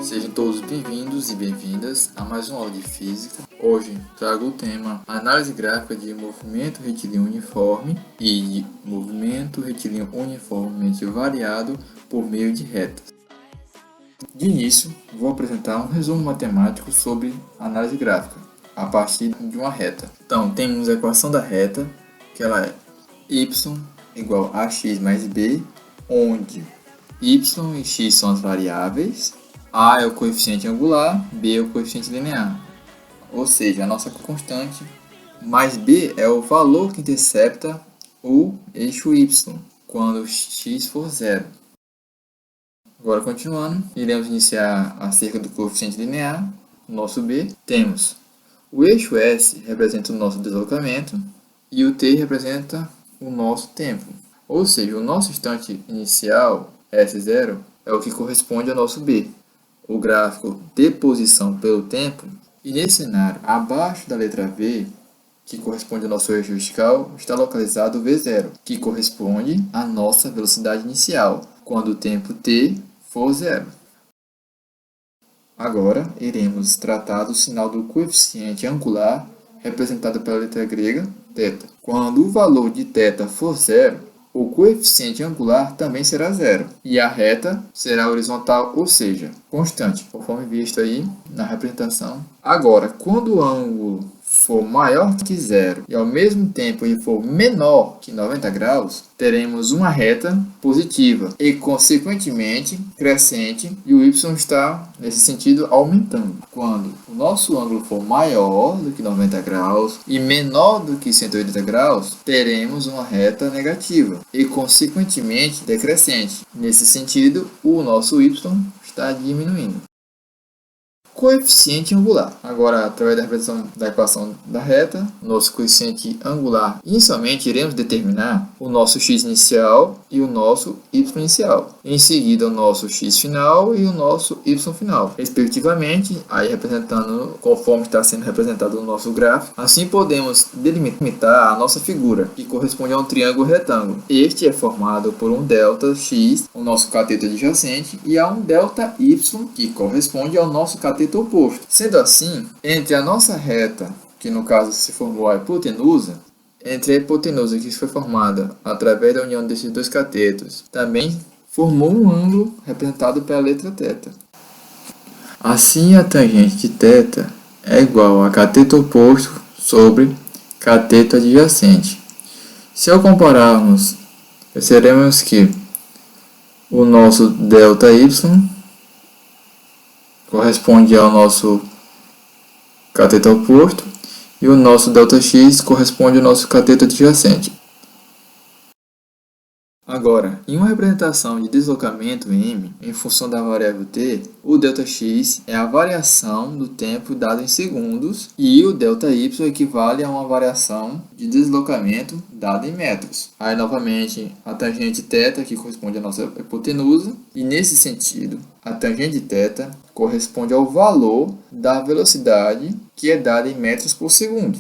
Sejam todos bem-vindos e bem-vindas a mais uma aula de Física. Hoje trago o tema Análise gráfica de movimento retilíneo uniforme e de movimento retilíneo uniformemente variado por meio de retas. De início, vou apresentar um resumo matemático sobre análise gráfica a partir de uma reta. Então, temos a equação da reta, que ela é y igual a x mais b, onde y e x são as variáveis, a é o coeficiente angular, b é o coeficiente linear, ou seja, a nossa constante, mais b é o valor que intercepta o eixo y, quando x for zero. Agora, continuando, iremos iniciar acerca do coeficiente linear, nosso b. Temos o eixo S representa o nosso deslocamento e o t representa o nosso tempo, ou seja, o nosso instante inicial, S0, é o que corresponde ao nosso b, o gráfico de posição pelo tempo, e nesse cenário, abaixo da letra V, que corresponde ao nosso eixo vertical, está localizado o V0, que corresponde à nossa velocidade inicial, quando o tempo t for zero. Agora, iremos tratar do sinal do coeficiente angular, representado pela letra grega, θ. Quando o valor de θ for zero, o coeficiente angular também será zero, e a reta será horizontal, ou seja, constante, conforme visto aí na representação. Agora, quando o ângulo for maior que zero e ao mesmo tempo ele for menor que 90 graus, teremos uma reta positiva e, consequentemente, crescente, e o y está, nesse sentido, aumentando. Quando o nosso ângulo for maior do que 90 graus e menor do que 180 graus, teremos uma reta negativa e, consequentemente, decrescente. Nesse sentido, o nosso y está diminuindo. Coeficiente angular. Agora, através da representação da equação da reta, nosso coeficiente angular, inicialmente iremos determinar o nosso x inicial e o nosso y inicial. Em seguida, o nosso x final e o nosso y final, respectivamente, aí representando conforme está sendo representado no nosso gráfico. Assim, podemos delimitar a nossa figura, que corresponde a um triângulo retângulo. Este é formado por um delta x, o nosso cateto adjacente, e a um delta y, que corresponde ao nosso cateto oposto. Sendo assim, entre a nossa reta, que no caso se formou a hipotenusa, entre a hipotenusa que foi formada através da união desses dois catetos, também formou um ângulo representado pela letra θ. Assim, a tangente de θ é igual a cateto oposto sobre cateto adjacente. Se ao compararmos, perceberemos que o nosso delta y corresponde ao nosso cateto oposto e o nosso ΔX corresponde ao nosso cateto adjacente. Agora, em uma representação de deslocamento m em função da variável t, o ΔX é a variação do tempo dado em segundos e o ΔY equivale a uma variação de deslocamento dada em metros. Aí, novamente, a tangente θ, que corresponde à nossa hipotenusa, e nesse sentido, a tangente θ corresponde ao valor da velocidade que é dada em metros por segundo.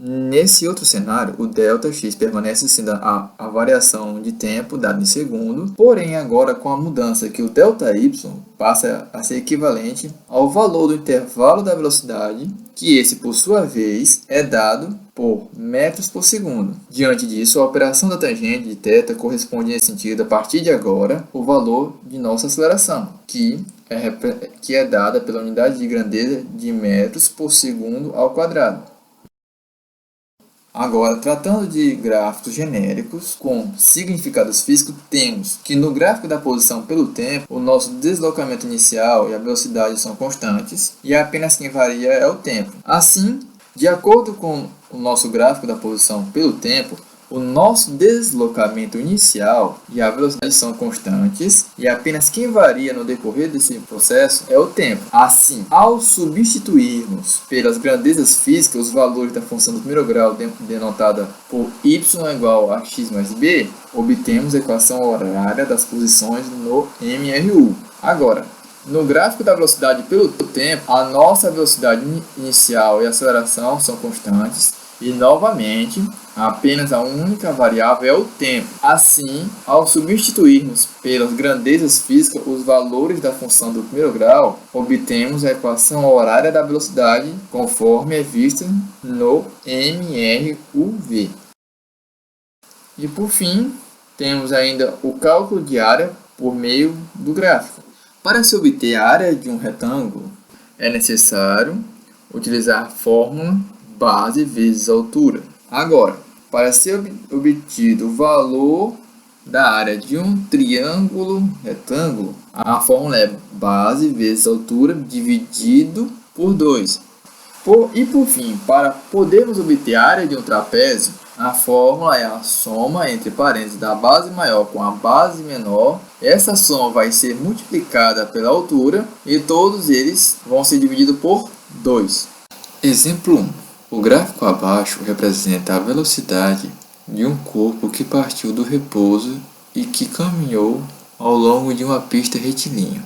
Nesse outro cenário, o ΔX permanece sendo a variação de tempo dada em segundo, porém agora com a mudança que o ΔY passa a ser equivalente ao valor do intervalo da velocidade, que esse por sua vez é dado por metros por segundo. Diante disso, a operação da tangente de θ corresponde nesse sentido, a partir de agora, o valor de nossa aceleração, que é dada pela unidade de grandeza de metros por segundo ao quadrado. Agora, tratando de gráficos genéricos com significados físicos, temos que no gráfico da posição pelo tempo, o nosso deslocamento inicial e a velocidade são constantes e apenas quem varia é o tempo. Assim, de acordo com o nosso gráfico da posição pelo tempo, o nosso deslocamento inicial e a velocidade são constantes e apenas quem varia no decorrer desse processo é o tempo. Assim, ao substituirmos pelas grandezas físicas os valores da função do primeiro grau denotada por y igual a x mais b, obtemos a equação horária das posições no MRU. Agora, No gráfico da velocidade pelo tempo, a nossa velocidade inicial e aceleração são constantes e, novamente, apenas a única variável é o tempo. Assim, ao substituirmos pelas grandezas físicas os valores da função do primeiro grau, obtemos a equação horária da velocidade, conforme é vista no MRUV. E, por fim, temos ainda o cálculo de área por meio do gráfico. Para se obter a área de um retângulo, é necessário utilizar a fórmula base vezes altura. Agora, para ser obtido o valor da área de um triângulo retângulo, a fórmula é base vezes altura dividido por 2. E por fim, para podermos obter a área de um trapézio, a fórmula é a soma entre parênteses da base maior com a base menor. Essa soma vai ser multiplicada pela altura e todos eles vão ser divididos por 2. Exemplo 1. O gráfico abaixo representa a velocidade de um corpo que partiu do repouso e que caminhou ao longo de uma pista retilínea.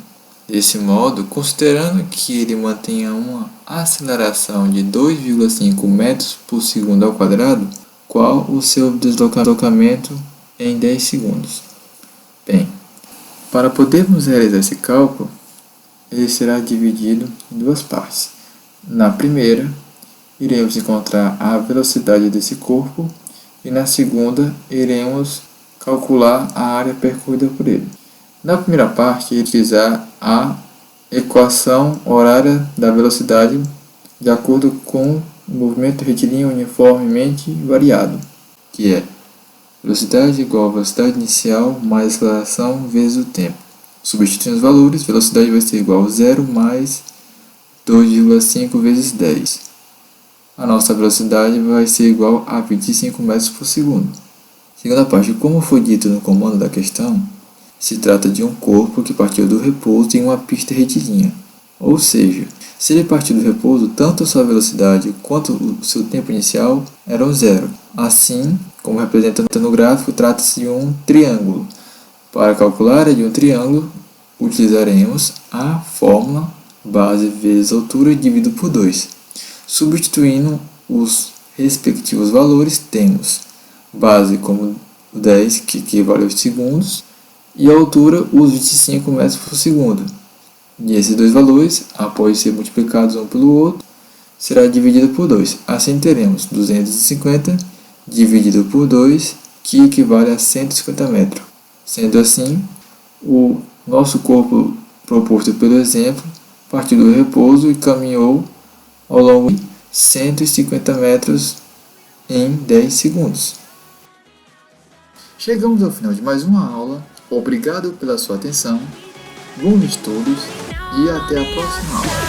Desse modo, considerando que ele mantenha uma aceleração de 2,5 metros por segundo ao quadrado, qual o seu deslocamento em 10 segundos? Bem, para podermos realizar esse cálculo, ele será dividido em duas partes. Na primeira, iremos encontrar a velocidade desse corpo e na segunda, iremos calcular a área percorrida por ele. Na primeira parte, utilizar a equação horária da velocidade de acordo com o movimento retilíneo uniformemente variado, que é velocidade igual a velocidade inicial mais aceleração vezes o tempo. Substituindo os valores, velocidade vai ser igual a 0 mais 2,5 vezes 10. A nossa velocidade vai ser igual a 25 metros por segundo. Segunda parte, como foi dito no comando da questão, se trata de um corpo que partiu do repouso em uma pista retilínea. Ou seja, se ele partiu do repouso, tanto a sua velocidade quanto o seu tempo inicial eram zero. Assim, como representa no gráfico, trata-se de um triângulo. Para calcular a área de um triângulo, utilizaremos a fórmula base vezes altura dividido por 2. Substituindo os respectivos valores, temos base como 10, que equivale aos segundos, e a altura, os 25 metros por segundo. E esses dois valores, após ser multiplicados um pelo outro, será dividido por 2. Assim teremos 250 dividido por 2, que equivale a 150 metros. Sendo assim, o nosso corpo proposto pelo exemplo partiu do repouso e caminhou ao longo de 150 metros em 10 segundos. Chegamos ao final de mais uma aula. Obrigado pela sua atenção, bons estudos e até a próxima aula.